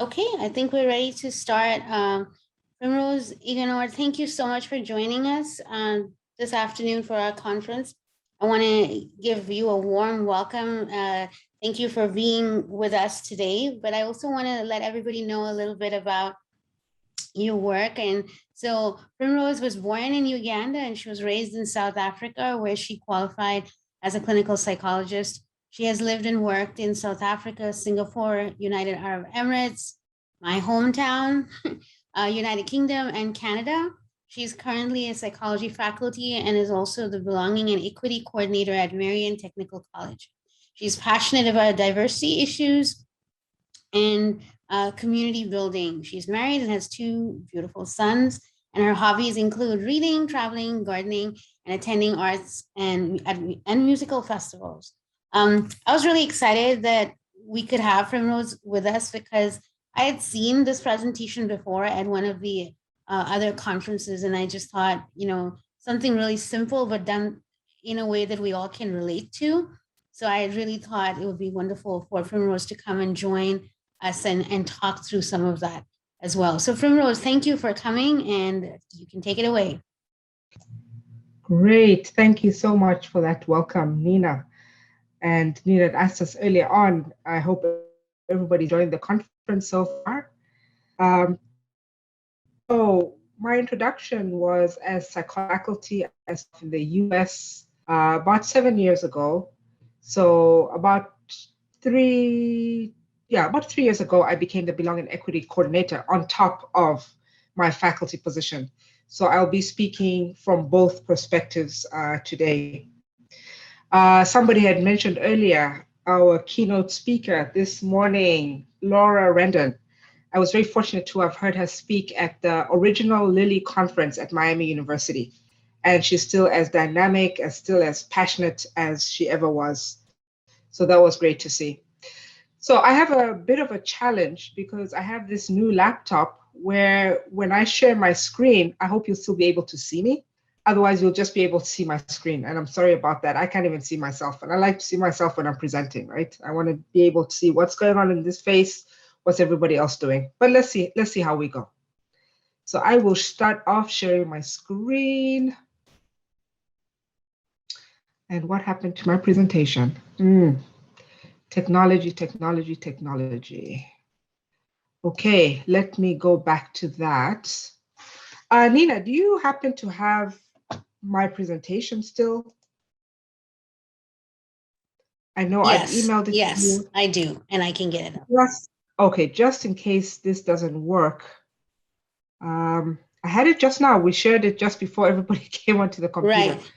Okay, I think we're ready to start. Primrose Eganor, thank you so much for joining us this afternoon for our conference. I want to give you a warm welcome. Thank you for being with us today, but I also want to let everybody know a little bit about your work. And so Primrose was born in Uganda and she was raised in South Africa, where she qualified as a clinical psychologist. She has lived and worked in South Africa, Singapore, United Arab Emirates, my hometown, United Kingdom, and Canada. She's currently a psychology faculty and is also the Belonging and Equity Coordinator at Marian Technical College. She's passionate about diversity issues and community building. She's married and has two beautiful sons, and her hobbies include reading, traveling, gardening, and attending arts and musical festivals. I was really excited that we could have Primrose with us because I had seen this presentation before at one of the other conferences, and I just thought, something really simple but done in a way that we all can relate to. So I really thought it would be wonderful for Primrose to come and join us and talk through some of that as well. So Primrose, thank you for coming, and you can take it away. Great. Thank you so much for that welcome, Nina. And Nina asked us earlier on, I hope everybody's enjoying the conference so far. So my introduction was as faculty as in the US about 7 years ago. So about 3 years ago, I became the Belonging and Equity Coordinator on top of my faculty position. So I'll be speaking from both perspectives today. Somebody had mentioned earlier, our keynote speaker this morning, Laura Rendon. I was very fortunate to have heard her speak at the original Lilly conference at Miami University. And she's still as dynamic, still as passionate as she ever was. So that was great to see. So I have a bit of a challenge because I have this new laptop where when I share my screen, I hope you'll still be able to see me. Otherwise, you'll just be able to see my screen. And I'm sorry about that. I can't even see myself. And I like to see myself when I'm presenting, right? I want to be able to see what's going on in this face, what's everybody else doing. But let's see how we go. So I will start off sharing my screen. And what happened to my presentation? Technology. Okay, let me go back to that. Nina, do you happen to have my presentation still? I know I've emailed it to you. Yes, I do, and I can get it. Okay, just in case this doesn't work. I had it just now. We shared it just before everybody came onto the computer. Right.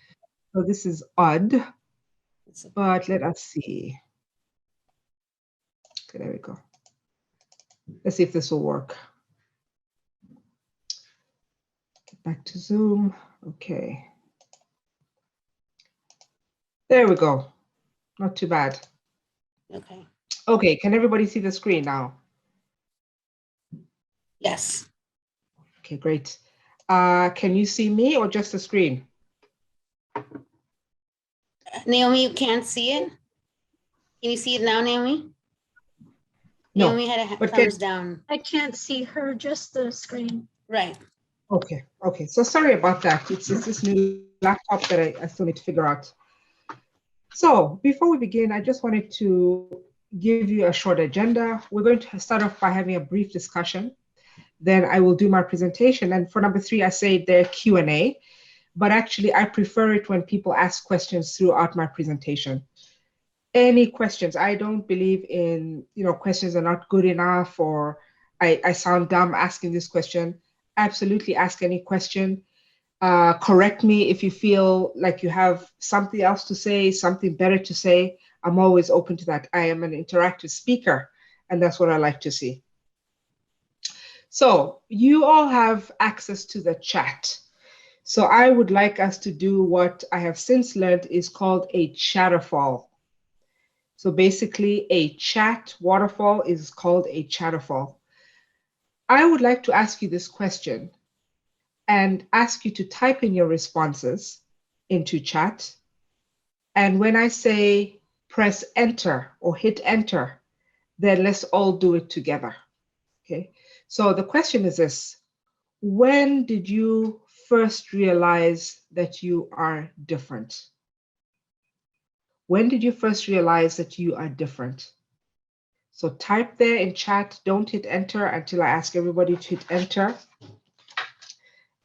So this is odd, but let us see. Okay, there we go. Let's see if this will work. Get back to Zoom. Okay. There we go. Not too bad. Okay. Okay, can everybody see the screen now? Yes. Okay, great. Can you see me or just the screen? Naomi, you can't see it? Can you see it now, Naomi? No, Naomi had a thumbs down. I can't see her, just the screen. Right. Okay. So sorry about that. It's this new laptop that I still need to figure out. So before we begin, I just wanted to give you a short agenda. We're going to start off by having a brief discussion. Then I will do my presentation. And for number 3, I say there Q&A, but actually I prefer it when people ask questions throughout my presentation. Any questions? I don't believe in, questions are not good enough or I sound dumb asking this question. Absolutely ask any question. Correct me if you feel like you have something else to say, something better to say. I'm always open to that. I am an interactive speaker, and that's what I like to see. So you all have access to the chat. So I would like us to do what I have since learned is called a chatterfall. So basically a chat waterfall is called a chatterfall. I would like to ask you this question and ask you to type in your responses into chat. And when I say press enter or hit enter, then let's all do it together. Okay, so the question is this: when did you first realize that you are different? When did you first realize that you are different? So type there in chat, don't hit enter until I ask everybody to hit enter.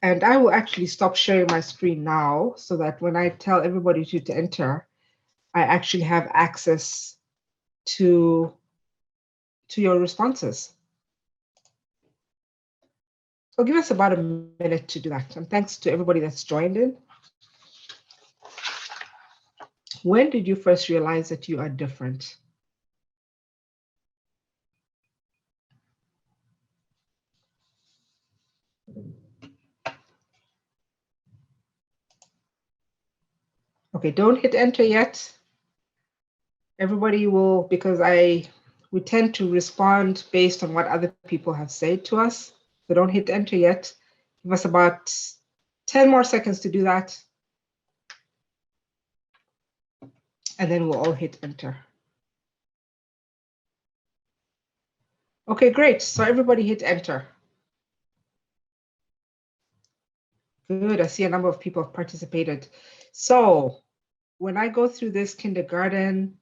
And I will actually stop sharing my screen now so that when I tell everybody to hit enter, I actually have access to your responses. So give us about a minute to do that. And thanks to everybody that's joined in. When did you first realize that you are different? Okay, don't hit enter yet. Everybody will, because we tend to respond based on what other people have said to us. So don't hit enter yet. Give us about 10 more seconds to do that. And then we'll all hit enter. Okay, great. So everybody hit enter. Good, I see a number of people have participated. So when I go through this kindergarten,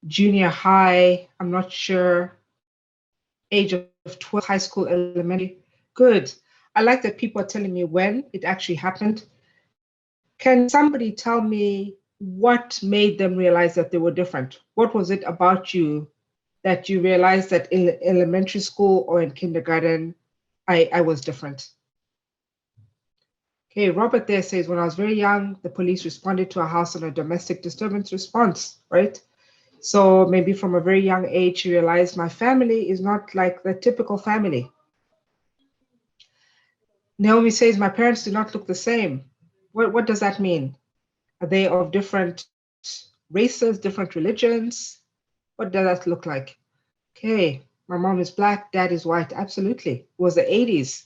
junior high, I'm not sure, age of 12, high school, elementary, good. I like that people are telling me when it actually happened. Can somebody tell me what made them realize that they were different? What was it about you that you realized that in elementary school or in kindergarten, I was different? Okay, Robert there says, when I was very young, the police responded to a house on a domestic disturbance response, right? So maybe from a very young age, you realize my family is not like the typical family. Naomi says, my parents do not look the same. What does that mean? Are they of different races, different religions? What does that look like? Okay, my mom is black, dad is white. Absolutely. It was the 80s.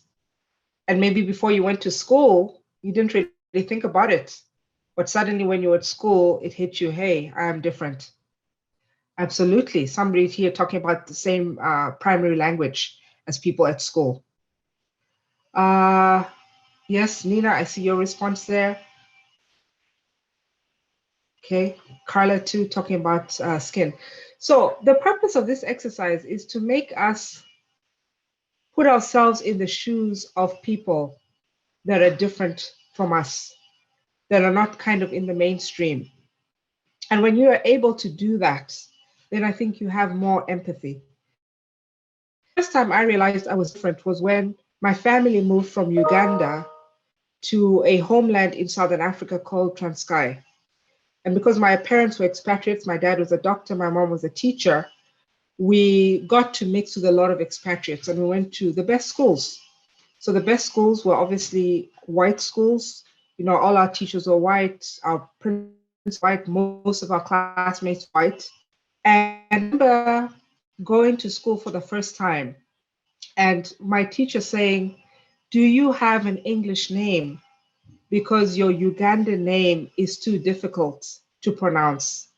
And maybe before you went to school, you didn't really think about it. But suddenly when you were at school, it hit you, hey, I am different. Absolutely. Somebody here talking about the same primary language as people at school. Yes, Nina, I see your response there. Okay, Carla too, talking about skin. So the purpose of this exercise is to make us put ourselves in the shoes of people that are different from us, that are not kind of in the mainstream. And when you are able to do that, then I think you have more empathy. First time I realized I was different was when my family moved from Uganda to a homeland in Southern Africa called Transkei. And because my parents were expatriates, my dad was a doctor, my mom was a teacher, we got to mix with a lot of expatriates and we went to the best schools. So the best schools were obviously white schools. You know, all our teachers were white, our principals white, most of our classmates white. And I remember going to school for the first time and my teacher saying, do you have an English name? Because your Ugandan name is too difficult to pronounce.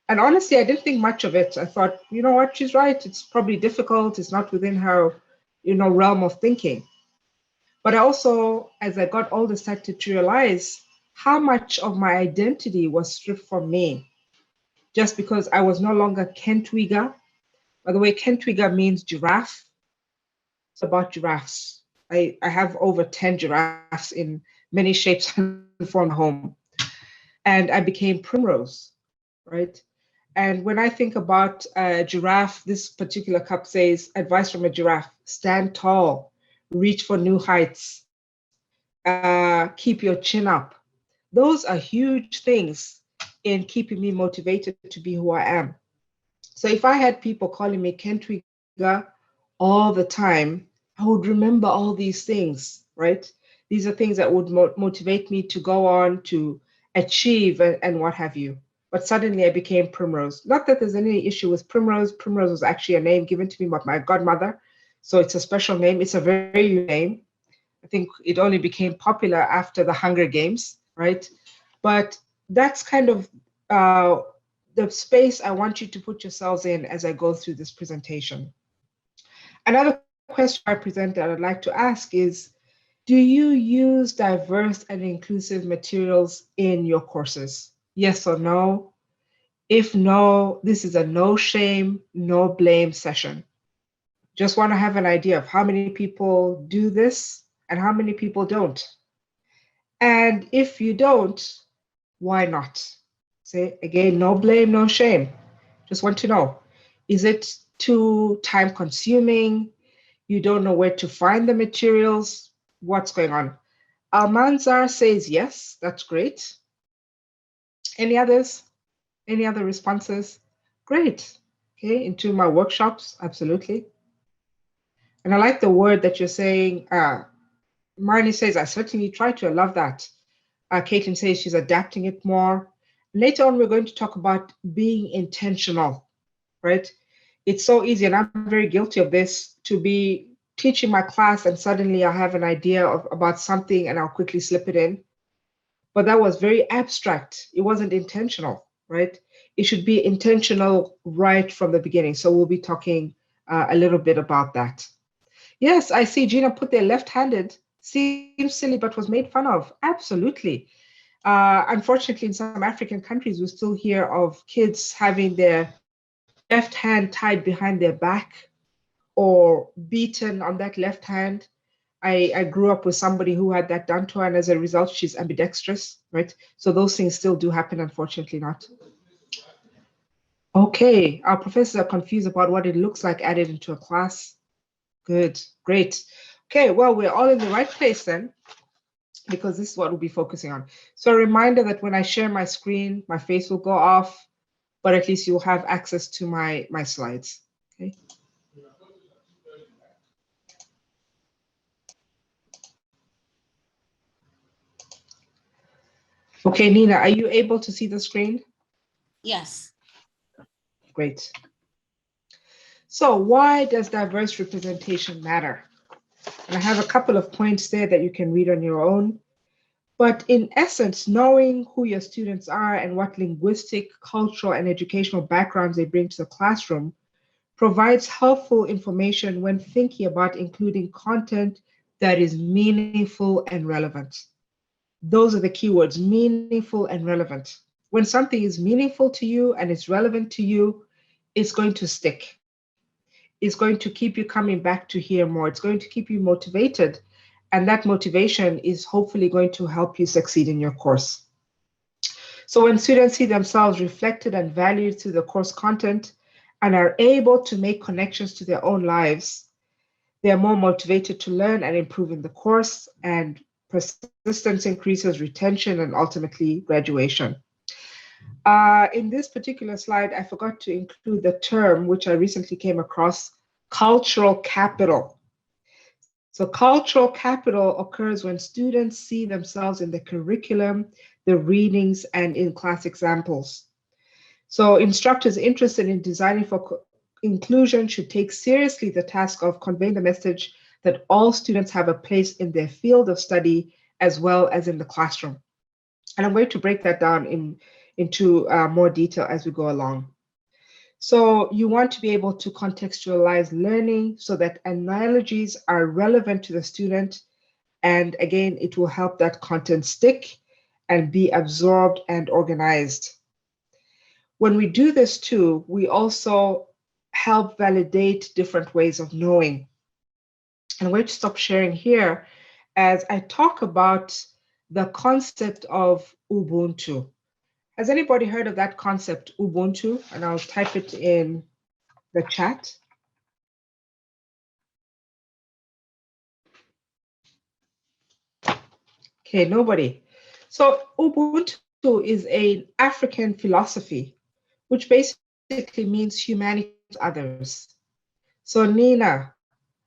And honestly, I didn't think much of it. I thought, you know what, she's right. It's probably difficult. It's not within her, realm of thinking. But I also, as I got older, started to realize how much of my identity was stripped from me just because I was no longer Kentwiga. By the way, Kentwiga means giraffe. It's about giraffes. I have over 10 giraffes in many shapes and forms at home. And I became Primrose, right? And when I think about a giraffe, this particular cup says, advice from a giraffe, stand tall, reach for new heights, keep your chin up. Those are huge things in keeping me motivated to be who I am. So if I had people calling me Kentwiga all the time, I would remember all these things, right? These are things that would motivate me to go on to achieve and what have you. But suddenly I became Primrose. Not that there's any issue with Primrose. Primrose was actually a name given to me by my godmother. So it's a special name. It's a very unique name. I think it only became popular after the Hunger Games, right? But that's kind of the space I want you to put yourselves in as I go through this presentation. Another question I present that I'd like to ask is, do you use diverse and inclusive materials in your courses? Yes or no? If no, this is a no shame, no blame session. Just want to have an idea of how many people do this and how many people don't. And if you don't, why not? Say again, no blame, no shame. Just want to know, is it too time consuming? You don't know where to find the materials? What's going on? Almanzar says yes, that's great. Any others? Any other responses? Great. Okay, into my workshops, absolutely. And I like the word that you're saying. Marnie says, I certainly try to. I love that. Caitlin says she's adapting it more. Later on, we're going to talk about being intentional, right? It's so easy, and I'm very guilty of this, to be teaching my class and suddenly I have an idea about something and I'll quickly slip it in. But that was very abstract. It wasn't intentional, right? It should be intentional right from the beginning. So we'll be talking a little bit about that. Yes, I see Gina put there left-handed. Seems silly, but was made fun of. Absolutely. Unfortunately, in some African countries, we still hear of kids having their left hand tied behind their back or beaten on that left hand. I grew up with somebody who had that done to her, and as a result, she's ambidextrous, right? So those things still do happen, unfortunately not. Okay, our professors are confused about what it looks like added into a class. Good, great. Okay, well, we're all in the right place then, because this is what we'll be focusing on. So a reminder that when I share my screen, my face will go off, but at least you'll have access to my slides, okay? Okay, Nina, are you able to see the screen? Yes. Great. So why does diverse representation matter? And I have a couple of points there that you can read on your own. But in essence, knowing who your students are and what linguistic, cultural, and educational backgrounds they bring to the classroom provides helpful information when thinking about including content that is meaningful and relevant. Those are the keywords, meaningful and relevant. When something is meaningful to you and it's relevant to you, it's going to stick. It's going to keep you coming back to hear more. It's going to keep you motivated. And that motivation is hopefully going to help you succeed in your course. So when students see themselves reflected and valued through the course content and are able to make connections to their own lives, they are more motivated to learn and improve in the course, and persistence increases retention and ultimately graduation. In this particular slide, I forgot to include the term, which I recently came across, cultural capital. So cultural capital occurs when students see themselves in the curriculum, the readings, and in class examples. So instructors interested in designing for inclusion should take seriously the task of conveying the message that all students have a place in their field of study as well as in the classroom. And I'm going to break that down into more detail as we go along. So you want to be able to contextualize learning so that analogies are relevant to the student. And again, it will help that content stick and be absorbed and organized. When we do this too, we also help validate different ways of knowing. And I'm going to stop sharing here as I talk about the concept of Ubuntu. Has anybody heard of that concept, Ubuntu? And I'll type it in the chat. Okay, nobody. So Ubuntu is an African philosophy, which basically means humanity to others. So Nina,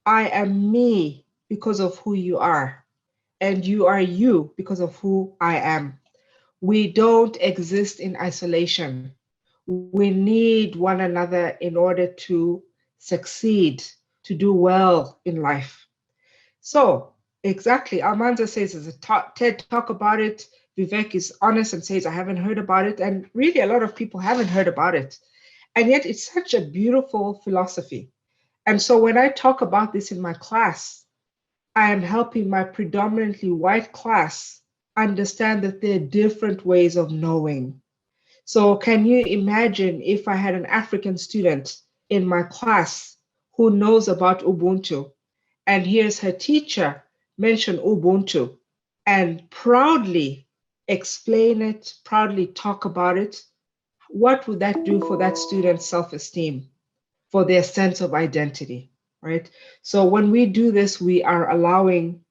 I am me because of who you are, and you are you because of who I am. We don't exist in isolation. We need one another in order to succeed, to do well in life. So exactly, Almanza says there's a TED talk about it. Vivek is honest and says, I haven't heard about it. And really a lot of people haven't heard about it. And yet it's such a beautiful philosophy. And so when I talk about this in my class, I am helping my predominantly white class understand that there are different ways of knowing. So can you imagine if I had an African student in my class who knows about Ubuntu and hears her teacher mention Ubuntu and proudly explain it, proudly talk about it? What would that do for that student's self-esteem, for their sense of identity, right? So when we do this, we are allowing,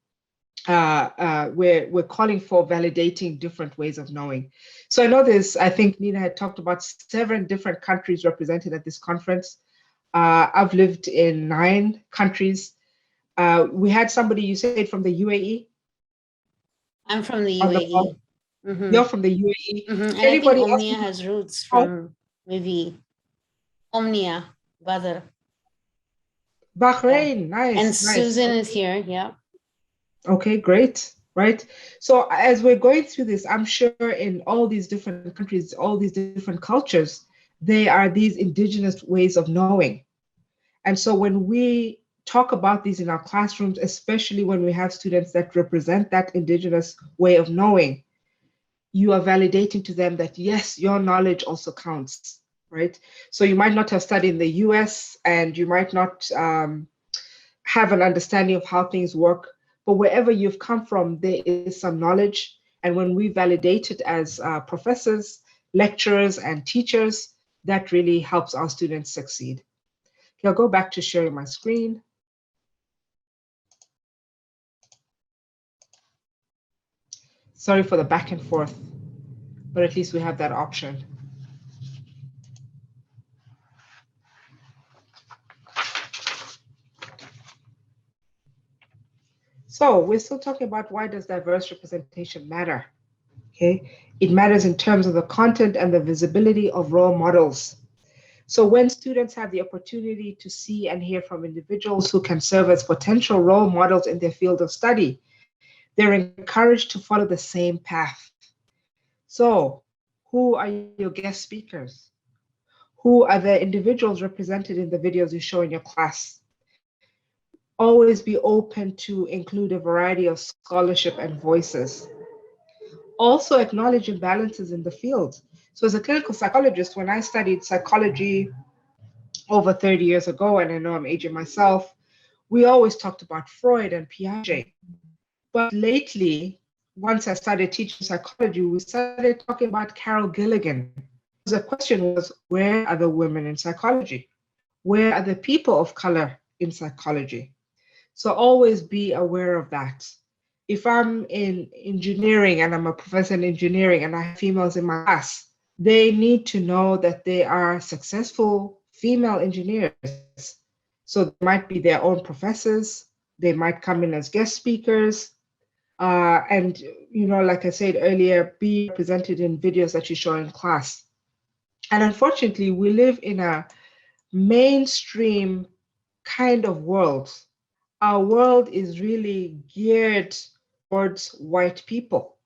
we're calling for validating different ways of knowing. So I know this, I think Nina had talked about 7 different countries represented at this conference. I've lived in 9 countries. We had somebody, you said from the UAE? I'm from the On the UAE. call. Mhm, You're from the UAE. mhm. And I think Anybody else? Omnia has roots Oh. from maybe Omnia, Badr. Bahrain, nice. And nice. Susan is here, yeah. Okay, great, right? So as we're going through this, I'm sure in all these different countries, all these different cultures, there are these indigenous ways of knowing. And so when we talk about these in our classrooms, especially when we have students that represent that indigenous way of knowing, you are validating to them that, yes, your knowledge also counts, right? So you might not have studied in the US and you might not have an understanding of how things work, but wherever you've come from, there is some knowledge. And when we validate it as professors, lecturers, and teachers, that really helps our students succeed. Okay, I'll go back to sharing my screen. Sorry for the back and forth, but at least we have that option. So we're still talking about why does diverse representation matter? Okay, it matters in terms of the content and the visibility of role models. So when students have the opportunity to see and hear from individuals who can serve as potential role models in their field of study, they're encouraged to follow the same path. So who are your guest speakers? Who are the individuals represented in the videos you show in your class? Always be open to include a variety of scholarship and voices. Also acknowledge imbalances in the field. So as a clinical psychologist, when I studied psychology over 30 years ago, and I know I'm aging myself, we always talked about Freud and Piaget. But lately, once I started teaching psychology, we started talking about Carol Gilligan. The question was, where are the women in psychology? Where are the people of color in psychology? So always be aware of that. If I'm in engineering and I'm a professor in engineering and I have females in my class, they need to know that they are successful female engineers. So they might be their own professors, they might come in as guest speakers, and like I said earlier, be represented in videos that you show in class. And unfortunately, we live in a mainstream kind of world. Our world is really geared towards white people.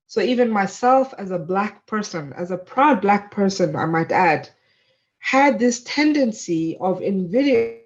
So even myself as a Black person, as a proud Black person, I might add, had this tendency of in videos